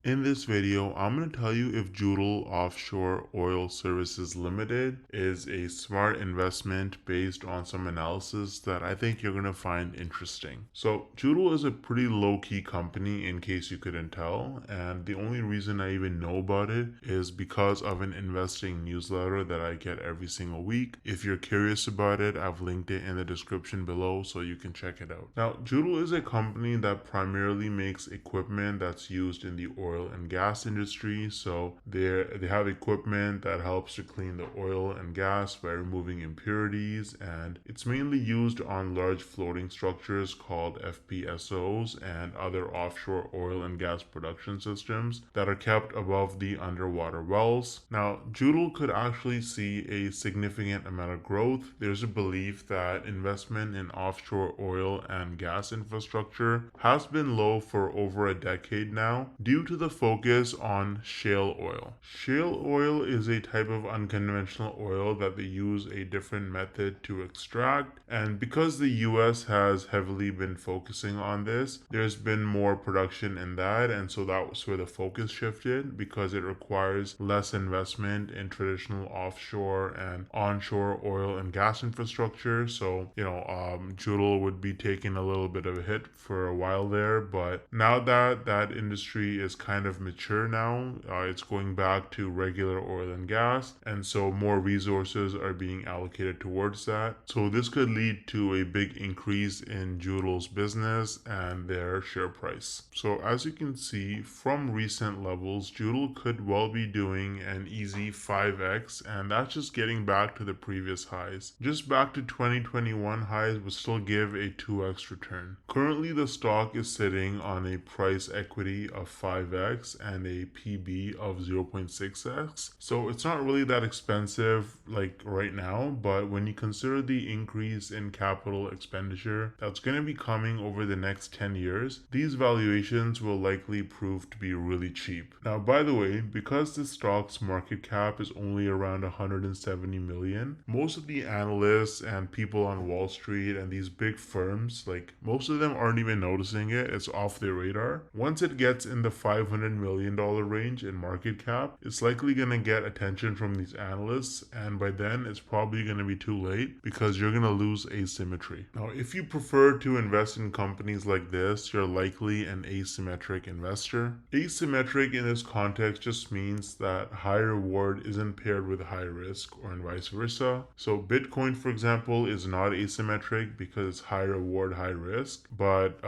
In this video, I'm going to tell you if Jutal Offshore Oil Services Limited is a smart investment based on some analysis that I think you're going to find interesting. So, Jutal is a pretty low-key company in case you couldn't tell, and the only reason I even know about it is because of an investing newsletter that I get every single week. If you're curious about it, I've linked it in the description below so you can check it out. Now, Jutal is a company that primarily makes equipment that's used in the oil and gas industry. So they have equipment that helps to clean the oil and gas by removing impurities, and it's mainly used on large floating structures called FPSOs and other offshore oil and gas production systems that are kept above the underwater wells. Now, Jutal could actually see a significant amount of growth. There's a belief that investment in offshore oil and gas infrastructure has been low for over a decade now due to the focus on shale oil. Shale oil is a type of unconventional oil that they use a different method to extract, and because the US has heavily been focusing on this, there's been more production in that, and so that was where the focus shifted because it requires less investment in traditional offshore and onshore oil and gas infrastructure. So, Jutal would be taking a little bit of a hit for a while there, but now that that industry is kind of mature now, it's going back to regular oil and gas, and so more resources are being allocated towards that. So this could lead to a big increase in Jutal's business and their share price. So as you can see from recent levels, Jutal could well be doing an easy 5x, and that's just getting back to the previous highs. Just back to 2021 highs would still give a 2x return. Currently the stock is sitting on a price equity of 5x and a PB of 0.6x. So it's not really that expensive like right now, but when you consider the increase in capital expenditure that's going to be coming over the next 10 years, these valuations will likely prove to be really cheap. Now, by the way, because the stock's market cap is only around 170 million, most of the analysts and people on Wall Street and these big firms, like most of them aren't even noticing it. It's off their radar. Once it gets in the $500 million range in market cap, it's likely going to get attention from these analysts, and by then it's probably going to be too late because you're going to lose asymmetry. Now, if you prefer to invest in companies like this, you're likely an asymmetric investor. Asymmetric in this context just means that high reward isn't paired with high risk, or vice versa. So Bitcoin, for example, is not asymmetric because it's high reward, high risk, but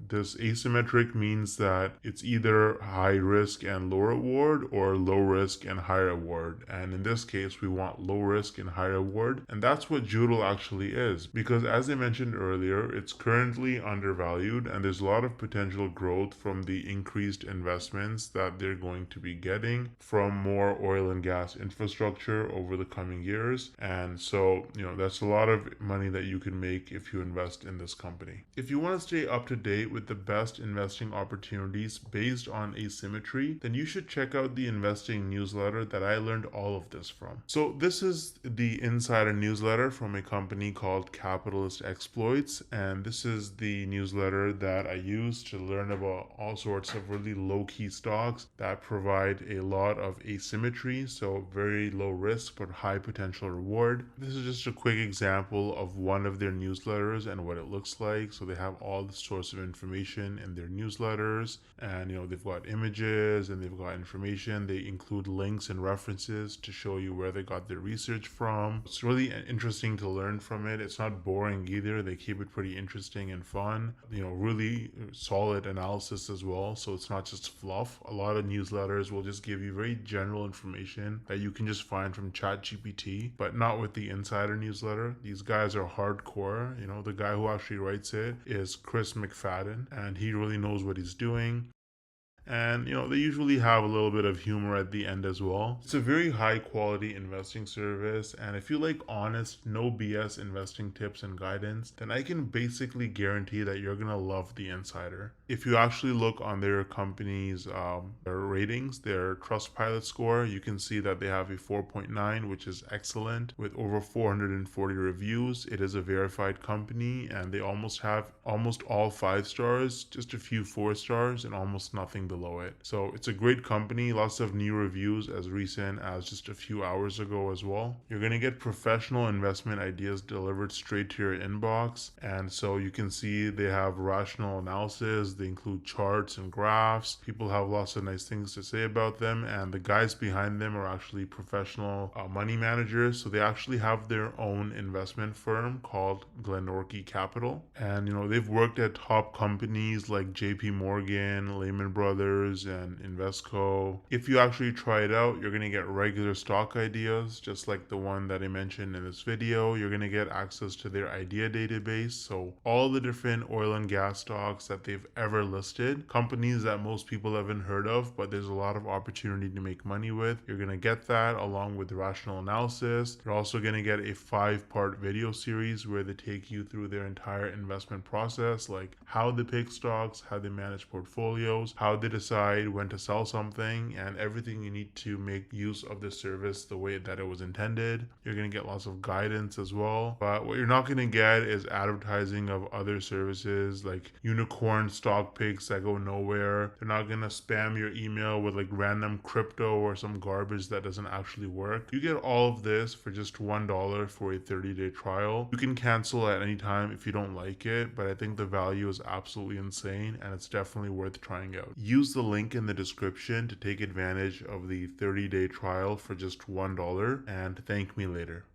this asymmetric means that it's either high risk and low reward or low risk and high reward. And in this case, we want low risk and high reward. And that's what Jutal actually is, because as I mentioned earlier, it's currently undervalued and there's a lot of potential growth from the increased investments that they're going to be getting from more oil and gas infrastructure over the coming years. And so, that's a lot of money that you can make if you invest in this company. If you want to stay up to date with the best investing opportunities based on asymmetry, then you should check out the investing newsletter that I learned all of this from. So this is the insider newsletter from a company called Capitalist Exploits, and this is the newsletter that I use to learn about all sorts of really low-key stocks that provide a lot of asymmetry, so very low risk but high potential reward. This is just a quick example of one of their newsletters and what it looks like. So they have all the sorts of information in their newsletters, and they've got images and they've got information. They include links and references to show you where they got their research from. It's really interesting to learn from it. It's not boring either. They keep it pretty interesting and fun. Really solid analysis as well. So it's not just fluff. A lot of newsletters will just give you very general information that you can just find from ChatGPT, but not with the insider newsletter. These guys are hardcore. The guy who actually writes it is Chris McFadden, and he really knows what he's doing. And they usually have a little bit of humor at the end as well. It's a very high quality investing service, and if you like honest, no BS investing tips and guidance, then I can basically guarantee that you're gonna love the Insider. If you actually look on their company's their ratings, their Trustpilot score, you can see that they have a 4.9, which is excellent, with over 440 reviews. It is a verified company, and they almost have almost all 5 stars, just a few 4 stars, and almost nothing below it. So it's a great company, lots of new reviews as recent as just a few hours ago as well. You're going to get professional investment ideas delivered straight to your inbox. And so you can see they have rational analysis, they include charts and graphs. People have lots of nice things to say about them, and the guys behind them are actually professional money managers. So they actually have their own investment firm called Glenorchy Capital. And they've worked at top companies like JP Morgan, Lehman Brothers, and Invesco. If you actually try it out, you're going to get regular stock ideas, just like the one that I mentioned in this video. You're going to get access to their idea database. So all the different oil and gas stocks that they've ever listed, companies that most people haven't heard of, but there's a lot of opportunity to make money with. You're going to get that along with rational analysis. You're also going to get a 5-part video series where they take you through their entire investment process, like how they pick stocks, how they manage portfolios, how they decide when to sell something, and everything you need to make use of the service the way that it was intended. You're going to get lots of guidance as well. But what you're not going to get is advertising of other services like unicorn stock picks that go nowhere. They're not going to spam your email with like random crypto or some garbage that doesn't actually work. You get all of this for just $1 for a 30-day trial. You can cancel at any time if you don't like it, but I think the value is absolutely insane and it's definitely worth trying out. Use the link in the description to take advantage of the 30-day trial for just $1 and thank me later.